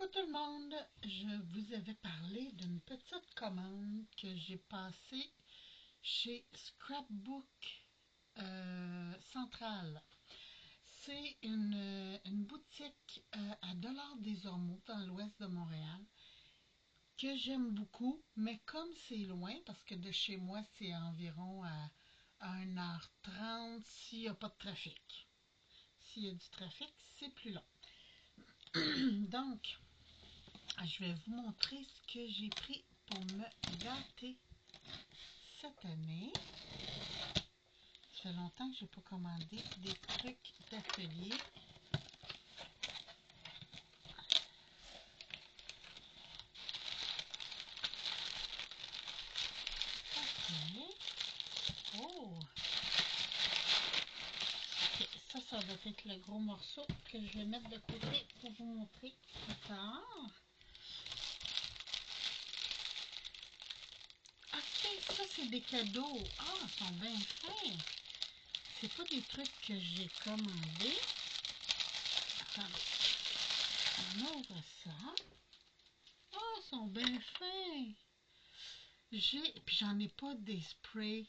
Coucou tout le monde, je vous avais parlé d'une petite commande que j'ai passée chez Scrapbook Central. C'est une boutique à Dollars des Ormeaux dans l'ouest de Montréal que j'aime beaucoup, mais comme c'est loin, parce que de chez moi c'est environ à 1h30 s'il n'y a pas de trafic. S'il y a du trafic, c'est plus long. Donc, je vais vous montrer ce que j'ai pris pour me gâter cette année. Ça fait longtemps que je n'ai pas commandé des trucs d'atelier. Ok. Oh! Ok, ça va être le gros morceau que je vais mettre de côté pour vous montrer plus tard. Ok, ça c'est des cadeaux. Ah, ils sont bien faits. C'est pas des trucs que j'ai commandés. Attendez, on ouvre ça. Oh, ils sont bien faits. Puis j'en ai pas des sprays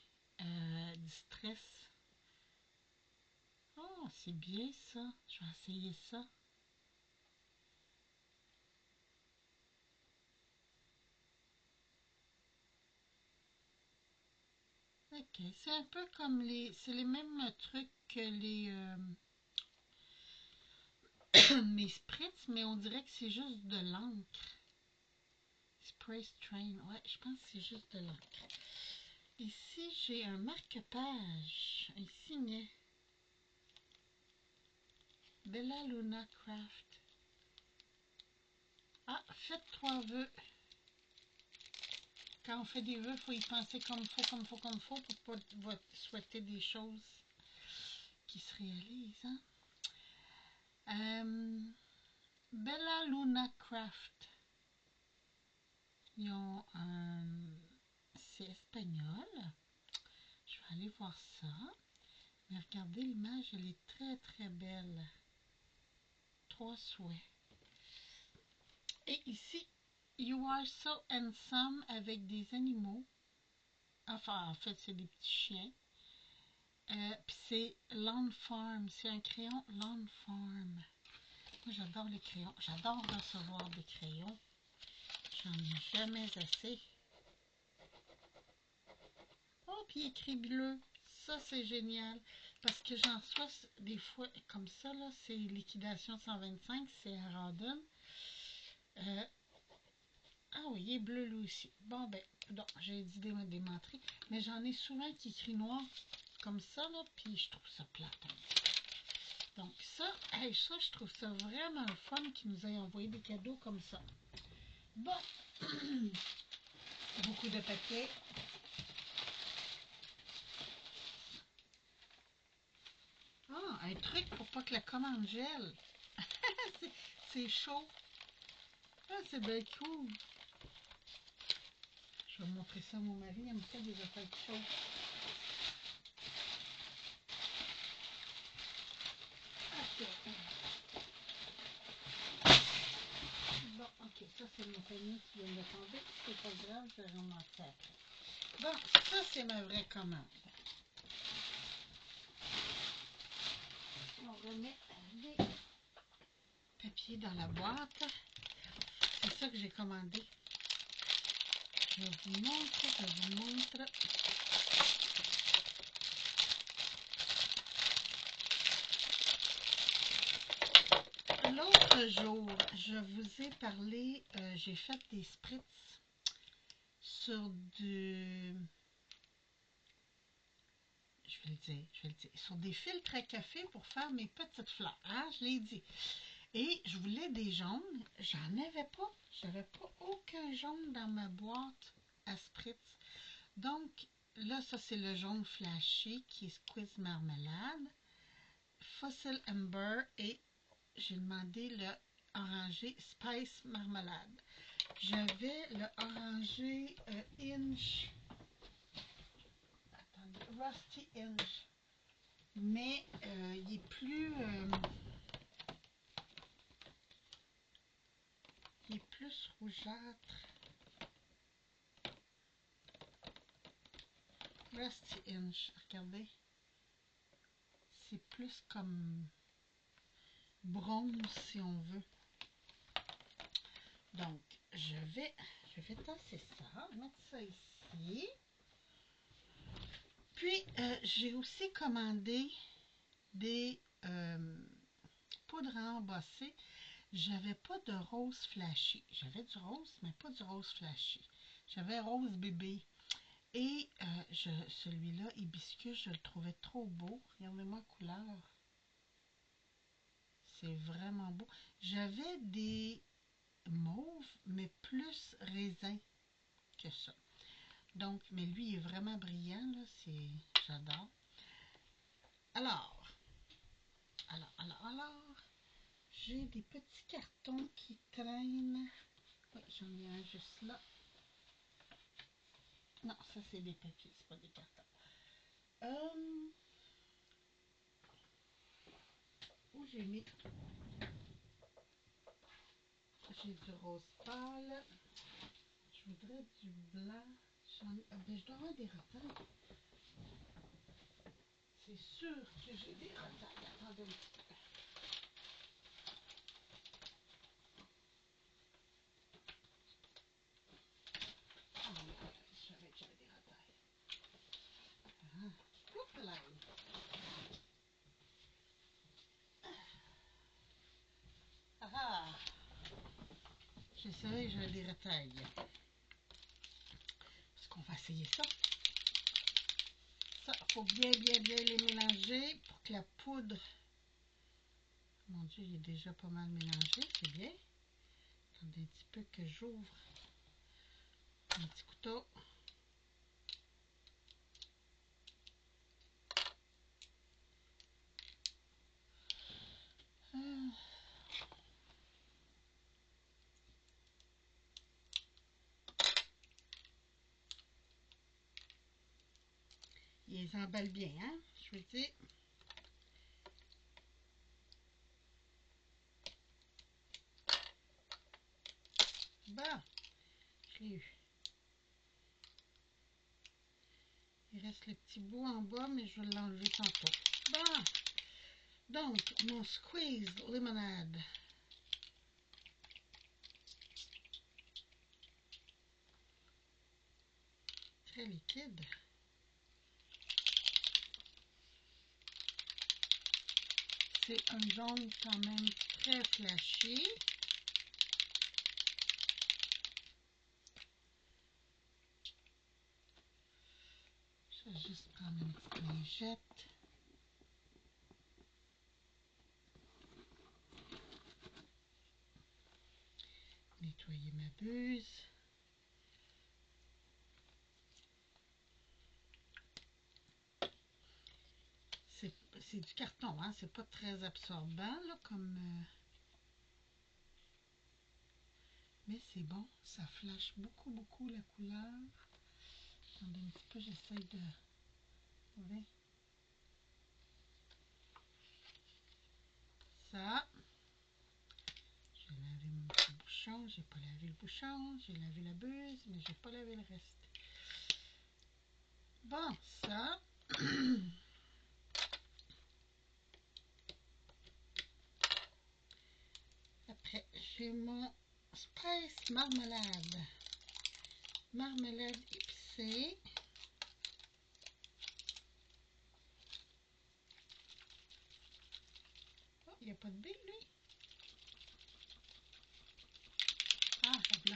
distress. Oh, c'est bien ça. Je vais essayer ça. Ok, c'est un peu comme c'est les mêmes trucs que mes spritz, mais on dirait que c'est juste de l'encre. Spray Strain, ouais, je pense que c'est juste de l'encre. Ici, j'ai un marque-page, un signet. Bella Luna Craft. Ah, faites 3 vœux. Quand on fait des vœux, il faut y penser comme il faut pour pas souhaiter des choses qui se réalisent. Hein? Bella Luna Craft. Ils ont c'est espagnol. Je vais aller voir ça. Mais regardez l'image, elle est très très belle. 3 souhaits. Et ici, You Are So Handsome avec des animaux. Enfin, en fait, c'est des petits chiens. Puis c'est Lawn Farm. C'est un crayon Lawn Farm. Moi, j'adore les crayons. J'adore recevoir des crayons. J'en ai jamais assez. Oh, puis écrit bleu. Ça, c'est génial. Parce que j'en reçois des fois comme ça, là. C'est liquidation 125. C'est à Radon. Ah oui, il est bleu lui aussi. Bon, ben, non, j'ai dit démentrer. Mais j'en ai souvent qui écrit noir comme ça, là. Puis je trouve ça plate. Donc ça, hey, ça, je trouve ça vraiment le fun qu'ils nous aient envoyé des cadeaux comme ça. Bon, beaucoup de paquets. Ah, un truc pour pas que la commande gèle. C'est chaud. Ah, c'est bien cool. Je vais montrer ça à mon mari. Il aime ça des affaires chaudes. Ok. Bon, ok. Ça, c'est mon panier qui vient de tomber. C'est pas grave, je vais ramasser après. Bon, ça, c'est ma vraie commande. On remet les papiers dans la boîte. C'est ça que j'ai commandé. Je vous montre. L'autre jour, je vous ai parlé, j'ai fait des spritz sur du... Je vais le dire, sur des filtres à café pour faire mes petites fleurs. Hein, je l'ai dit. Et je voulais des jaunes. J'en avais pas. J'avais pas aucun jaune dans ma boîte à spritz. Donc, là, ça, c'est le jaune flashy qui est Squeeze Marmelade, Fossil Amber et j'ai demandé le orangé Spice Marmelade. J'avais le orangé Inch, attendez, Rusty Inch, mais il est plus... qui est plus rougeâtre. Rusty Inch, regardez. C'est plus comme bronze si on veut. Donc, je vais tasser ça, mettre ça ici. Puis, j'ai aussi commandé des poudres à embosser. J'avais pas de rose flashy. J'avais du rose, mais pas du rose flashy. J'avais rose bébé. Et celui-là, hibiscus, je le trouvais trop beau. Regardez-moi la couleur. C'est vraiment beau. J'avais des mauves, mais plus raisin que ça. Donc, mais lui, il est vraiment brillant, là. J'adore. Alors, j'ai des petits cartons qui traînent. Oui, j'en ai un juste là. Non, ça c'est des papiers, c'est pas des cartons. Où j'ai mis? J'ai du rose pâle. Je voudrais du blanc. Ben, je dois avoir des retailles. C'est sûr que j'ai des retailles. Attendez un petit peu. Je savais que j'avais des retailles. Oups là. Ah! Je savais que j'avais des retailles. Est-ce qu'on va essayer ça? Ça, il faut bien les mélanger pour que la poudre... Mon Dieu, il est déjà pas mal mélangé, c'est bien. Attendez un petit peu que j'ouvre un petit couteau. Ils emballent bien, hein? Je vous dis. Bon, je l'ai eu. Il reste le petit bout en bas, mais je vais l'enlever tantôt. Bon, donc, mon squeeze limonade. Très liquide. C'est un jaune quand même très flashy. Je vais juste prendre une petite lingette. Nettoyer ma buse. C'est du carton, hein? C'est pas très absorbant, là, comme... Mais c'est bon, ça flash beaucoup la couleur. Attendez un petit peu, j'essaie de... Vous voyez? Ça. J'ai lavé mon petit bouchon, j'ai pas lavé le bouchon, j'ai lavé la buse, mais j'ai pas lavé le reste. Bon, ça. Après, j'ai mon Spice marmelade. Marmelade épicée. Oh, il n'y a pas de bille, lui. Ah, voilà.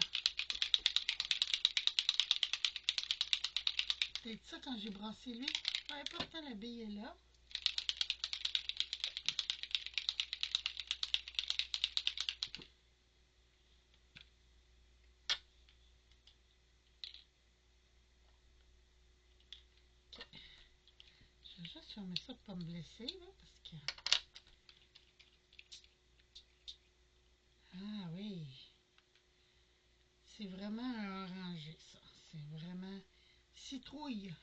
C'est ça quand j'ai brassé lui. Ouais, pourtant la bille est là. Okay. Je vais juste fermer ça pour ne pas me blesser, là, parce que... Ah oui. C'est vraiment un orangé, ça. C'est vraiment citrouille.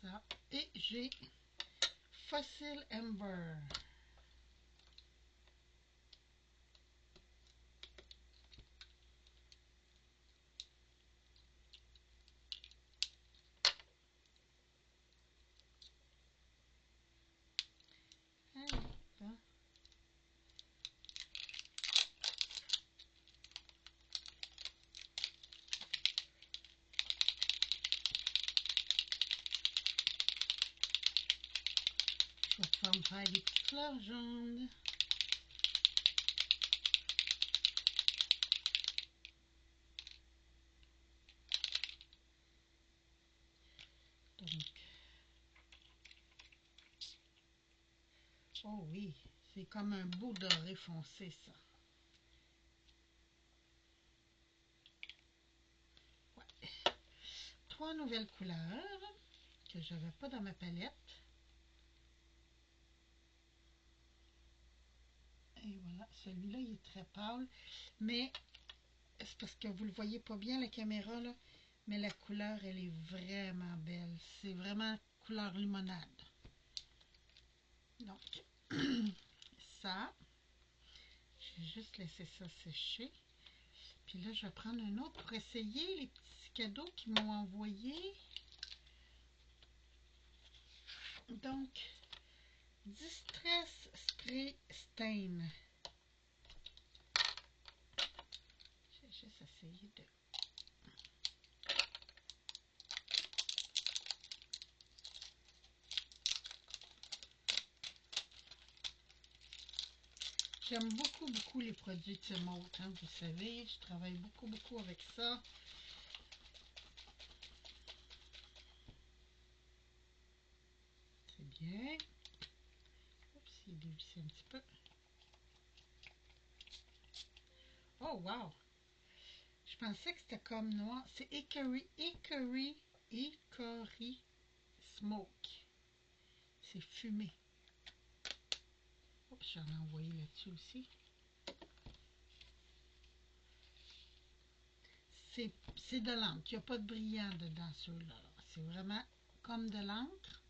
Ça. Et j'ai Fossil Amber. faire des petites fleurs jaunes. Donc, oh oui, c'est comme un beau doré foncé, ça. Ouais. 3 nouvelles couleurs que je n'avais pas dans ma palette. Et voilà, celui-là, il est très pâle, mais c'est parce que vous ne le voyez pas bien, la caméra, là, mais la couleur, elle est vraiment belle. C'est vraiment couleur limonade. Donc, ça, je vais juste laisser ça sécher. Puis là, je vais prendre un autre pour essayer les petits cadeaux qu'ils m'ont envoyés. Donc, Distress Spray Stain. J'ai juste essayé de... J'aime beaucoup les produits de Timoth, hein, vous savez, je travaille beaucoup avec ça. C'est bien. Oups, il est dévissé un petit peu. Oh, wow! Je pensais que c'était comme noir. C'est Hickory Smoke. C'est fumé. Oups, j'en ai envoyé là-dessus aussi. C'est de l'encre. Il n'y a pas de brillant dedans, ceux-là. C'est vraiment comme de l'encre.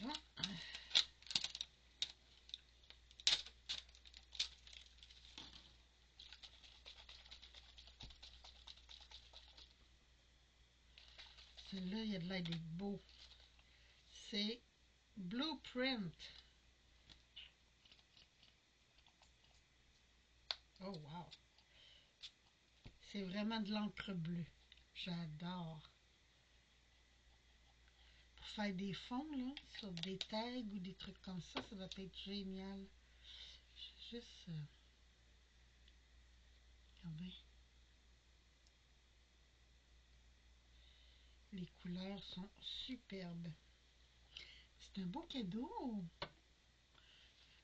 Voilà. Celui-là, il y a de l'air d'être beau. C'est Blueprint. Oh, wow! C'est vraiment de l'encre bleue. J'adore. Pour faire des fonds, là, sur des tags ou des trucs comme ça doit être génial. Juste, regardez. Les couleurs sont superbes. C'est un beau cadeau.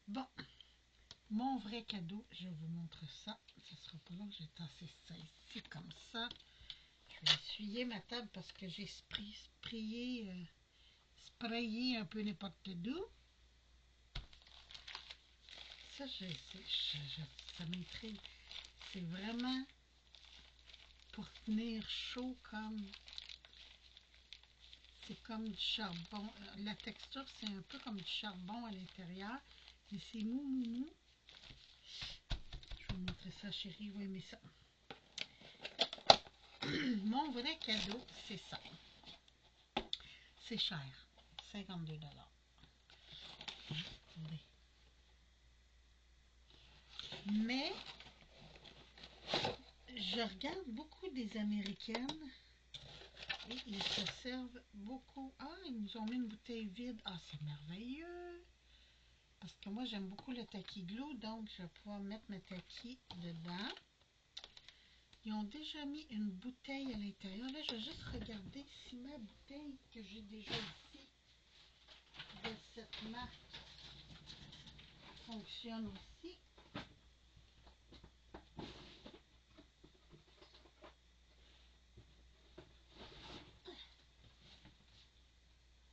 Bon, mon vrai cadeau, je vous montre ça. Ça ne sera pas long, je vais tasser ça ici comme ça. Je vais essuyer ma table parce que j'ai sprayé un peu n'importe d'où. Ça, ça m'intrigue. C'est vraiment pour tenir chaud comme... C'est comme du charbon. La texture, c'est un peu comme du charbon à l'intérieur. Mais c'est mou. Je vais vous montrer ça, chérie. Oui, mais ça... Mon vrai cadeau, c'est ça. C'est cher. 52 $. Mais je regarde beaucoup des Américaines et ils se servent beaucoup. Ah, ils nous ont mis une bouteille vide. Ah, c'est merveilleux. Parce que moi, j'aime beaucoup le Taki Glue, donc je vais pouvoir mettre ma Taki dedans. Ils ont déjà mis une bouteille à l'intérieur. Là, je vais juste regarder si ma bouteille que j'ai déjà ici de cette marque fonctionne aussi.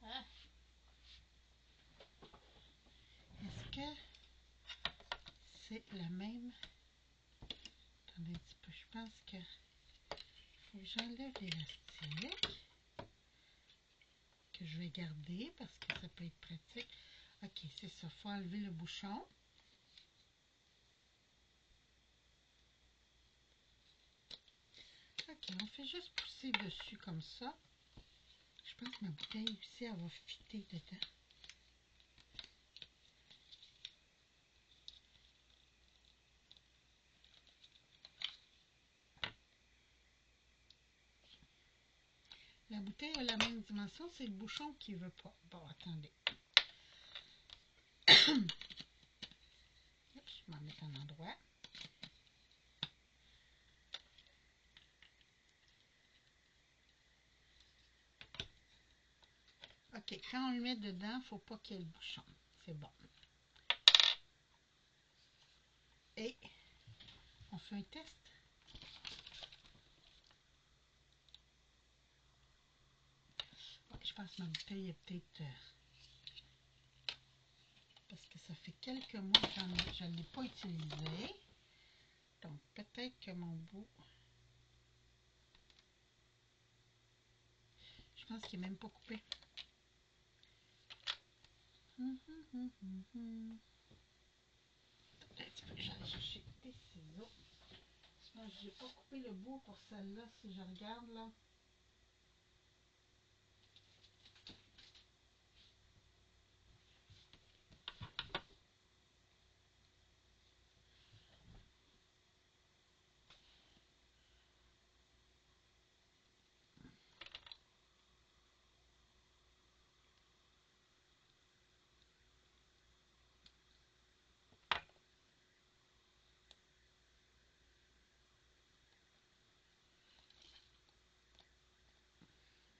Ah. Est-ce que c'est la même? Attendez un petit peu, je pense que faut que j'enlève l'élastique que je vais garder parce que ça peut être pratique. Ok, c'est ça, faut enlever le bouchon. Ok, on fait juste pousser dessus comme ça. Je pense que ma bouteille ici, elle va fitter dedans. bouteille a la même dimension, c'est le bouchon qui veut pas. Bon, attendez. Oups, je vais m'en mettre un endroit. OK, quand on le met dedans, il ne faut pas qu'il y ait le bouchon. C'est bon. Et on fait un test. Je pense que ma bouteille est peut-être... parce que ça fait quelques mois que je ne l'ai pas utilisée. Donc, peut-être que mon bout... Je pense qu'il n'est même pas coupé. J'allais chercher des ciseaux. Je n'ai pas coupé le bout pour celle-là, si je regarde là.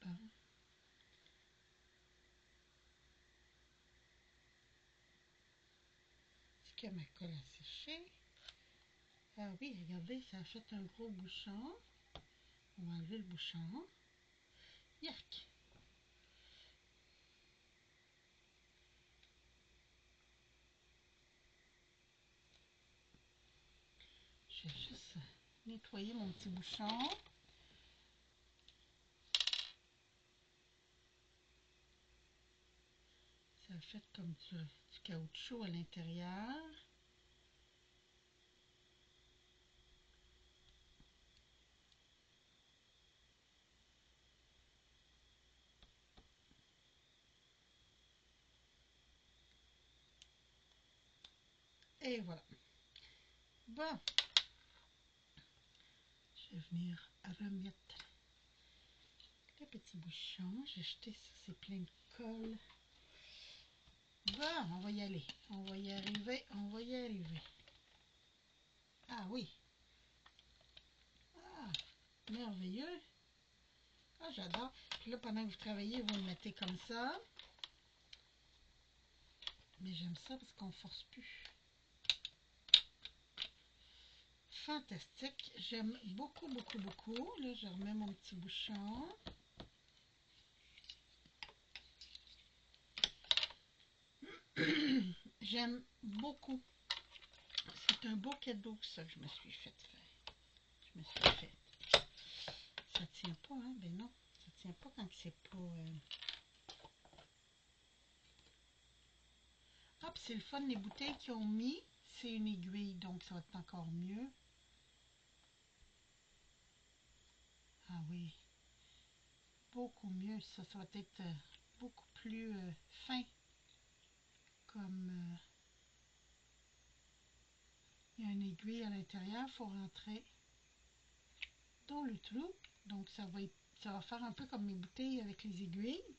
Bon. Est-ce que ma colle a séché? Ah oui, regardez, ça a fait un gros bouchon. On va enlever le bouchon. Yark! Je vais juste nettoyer mon petit bouchon. Ça a fait comme du caoutchouc à l'intérieur. Et voilà. Bon. Je vais venir remettre le petit bouchon. J'ai jeté ça, c'est plein de colle. Bon, on va y aller. On va y arriver. On va y arriver. Ah oui. Ah, merveilleux. Ah, j'adore. Puis là, pendant que vous travaillez, vous le mettez comme ça. Mais j'aime ça parce qu'on ne force plus. Fantastique. J'aime beaucoup, beaucoup, beaucoup. Là, je remets mon petit bouchon. J'aime beaucoup. C'est un beau cadeau, ça, que je me suis fait faire. Je me suis fait. Ça tient pas, hein? Ben non, ça tient pas quand c'est pas... Ah, puis c'est le fun, les bouteilles qu'ils ont mis, c'est une aiguille, donc ça va être encore mieux. Ah oui, beaucoup mieux, ça va être beaucoup plus fin, comme il y a une aiguille à l'intérieur, il faut rentrer dans le trou, donc ça va faire un peu comme mes bouteilles avec les aiguilles.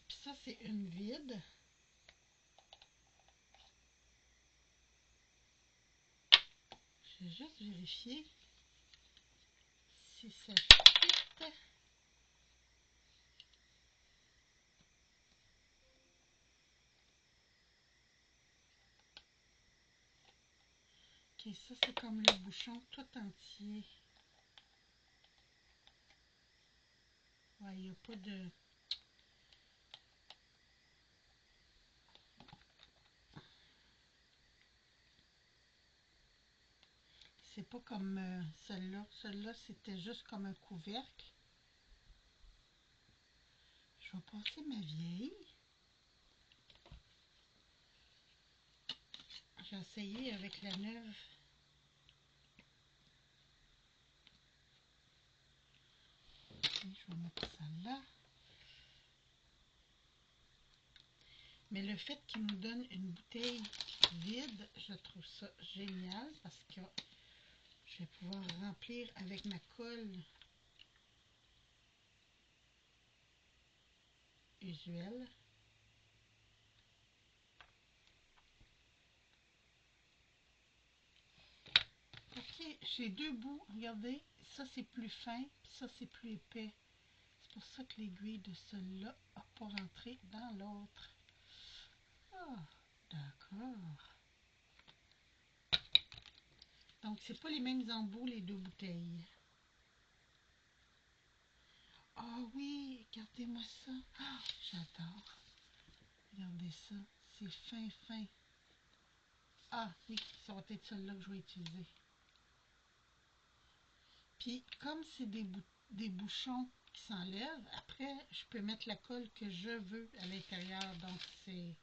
Puis ça, c'est une vide. Je vais juste vérifier si ça fit. Ok, ça c'est comme le bouchon tout entier. Ouais, il n'y a pas de... C'est pas comme celle-là. Celle-là, c'était juste comme un couvercle. Je vais passer ma vieille. J'ai essayé avec la neuve. Et je vais mettre ça là. Mais le fait qu'il nous donne une bouteille vide, je trouve ça génial parce que je vais pouvoir remplir avec ma colle usuel. Ok, j'ai deux bouts, regardez, ça c'est plus fin, puis ça c'est plus épais. C'est pour ça que l'aiguille de celui-là n'a pas rentré dans l'autre. Ah, d'accord. Donc, c'est pas les mêmes embouts, les deux bouteilles. Ah oui, regardez-moi ça. Ah, j'adore. Regardez ça. C'est fin, fin. Ah oui, ça va être celle-là que je vais utiliser. Puis, comme c'est des bouchons qui s'enlèvent, après, je peux mettre la colle que je veux à l'intérieur. Donc, c'est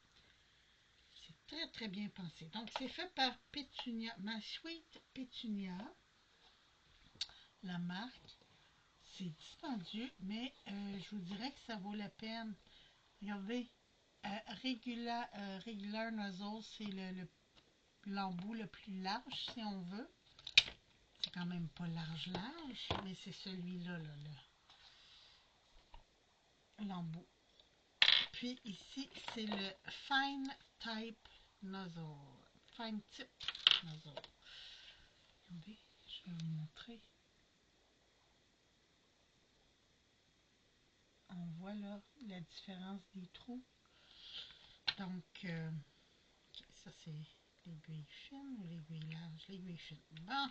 très, très bien pensé. Donc, c'est fait par Petunia, My Sweet Petunia, la marque. C'est dispendieux, mais je vous dirais que ça vaut la peine. Regardez, Regular Nozzle, c'est l'embout le plus large, si on veut. C'est quand même pas large, mais c'est celui-là, l'embout. Puis ici, c'est le Fine Type Nozzle. Fine Tip Nozzle. Regardez, je vais vous montrer. On voit là la différence des trous. Donc, ça c'est l'aiguille fine ou l'aiguille large? L'aiguille fine. Bon,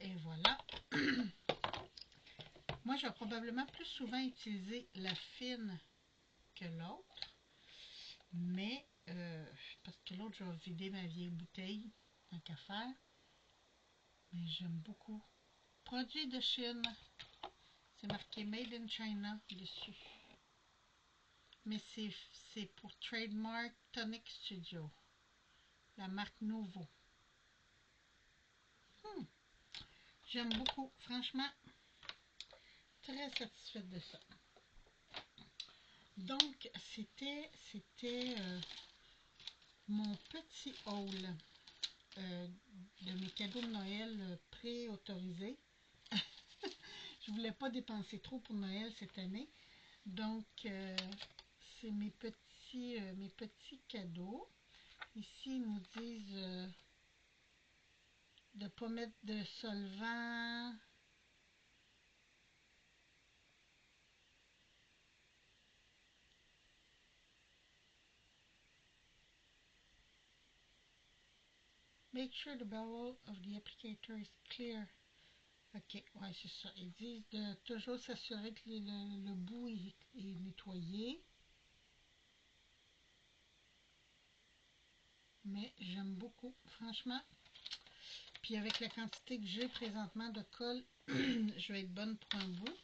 et voilà. Moi, je vais probablement plus souvent utiliser la fine que l'autre. Mais, parce que l'autre, je vais vider ma vieille bouteille, tant qu'à faire. Mais j'aime beaucoup. Produit de Chine. C'est marqué Made in China dessus. Mais c'est pour Trademark Tonic Studio. La marque Nouveau. J'aime beaucoup. Franchement, très satisfaite de ça. Donc, c'était mon petit haul de mes cadeaux de Noël pré-autorisés. Je voulais pas dépenser trop pour Noël cette année. Donc, c'est mes petits cadeaux. Ici, ils nous disent de ne pas mettre de solvant. Make sure the barrel of the applicator is clear. Ok, ouais, c'est ça. Ils disent de toujours s'assurer que le bout est nettoyé. Mais j'aime beaucoup, franchement. Puis avec la quantité que j'ai présentement de colle, je vais être bonne pour un bout.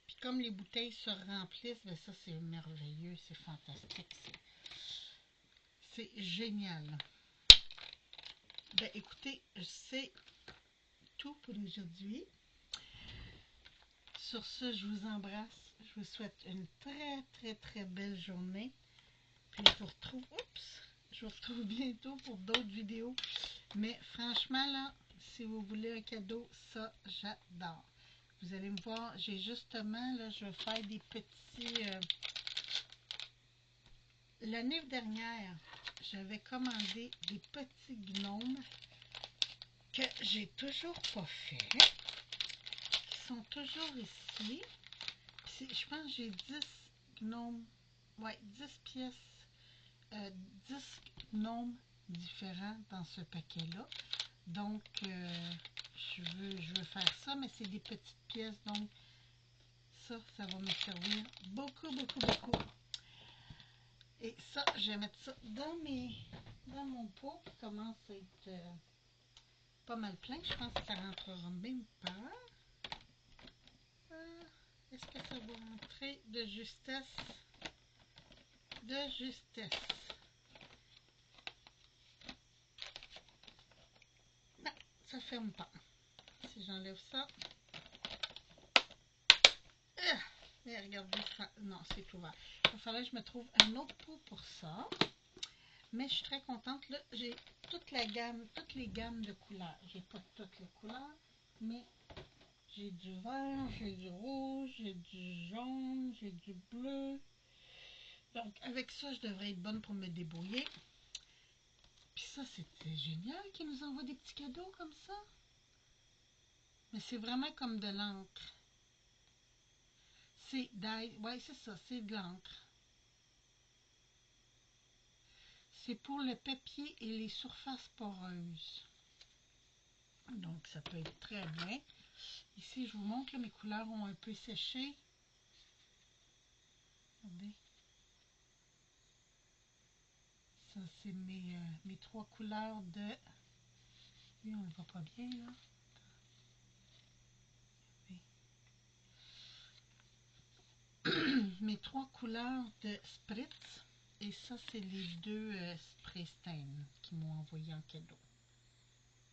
Puis comme les bouteilles se remplissent, ben ça c'est merveilleux, c'est fantastique. C'est génial. Ben écoutez, c'est tout pour aujourd'hui. Sur ce, je vous embrasse. Je vous souhaite une très, très, très belle journée. Puis je vous retrouve bientôt pour d'autres vidéos. Mais franchement, là, si vous voulez un cadeau, ça, j'adore. Vous allez me voir, j'ai justement, là, je vais faire des petits... L'année dernière, j'avais commandé des petits gnomes que j'ai toujours pas fait. Qui sont toujours ici. Je pense que j'ai 10 gnomes, ouais, 10 pièces, 10 gnomes différents dans ce paquet-là. Donc, je veux faire ça, mais c'est des petites pièces, donc ça va me servir beaucoup, beaucoup, beaucoup. Et ça, je vais mettre ça dans mon pot qui commence à être pas mal plein. Je pense que ça rentrera même pas. Est-ce que ça va rentrer de justesse? De justesse. Non, ça ferme pas. Si j'enlève ça. Mais regardez, non, c'est ouvert. Il va falloir que je me trouve un autre pot pour ça. Mais je suis très contente. Là, j'ai toutes les gammes de couleurs. J'ai pas toutes les couleurs, mais j'ai du vert, j'ai du rouge, j'ai du jaune, j'ai du bleu. Donc, avec ça, je devrais être bonne pour me débrouiller. Puis ça, c'était génial qu'ils nous envoient des petits cadeaux comme ça. Mais c'est vraiment comme de l'encre. C'est ouais, c'est ça, c'est de l'encre. C'est pour le papier et les surfaces poreuses. Donc, ça peut être très bien. Ici, je vous montre, là, mes couleurs ont un peu séché. Regardez. Ça, c'est mes trois couleurs de... Oui, on ne le voit pas bien, là. Mes trois couleurs de Spritz. Et ça, c'est les deux spray stain qui m'ont envoyé en cadeau.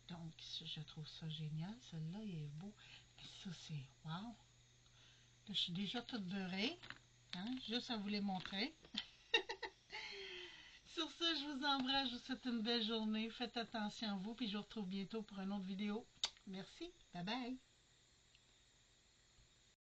Donc, je trouve ça génial. Celui-là, il est beau. Mais ça, c'est... Wow! Là, je suis déjà toute beurrée. Hein? Juste à vous les montrer. Sur ce, je vous embrasse. Je vous souhaite une belle journée. Faites attention à vous. Puis je vous retrouve bientôt pour une autre vidéo. Merci. Bye bye.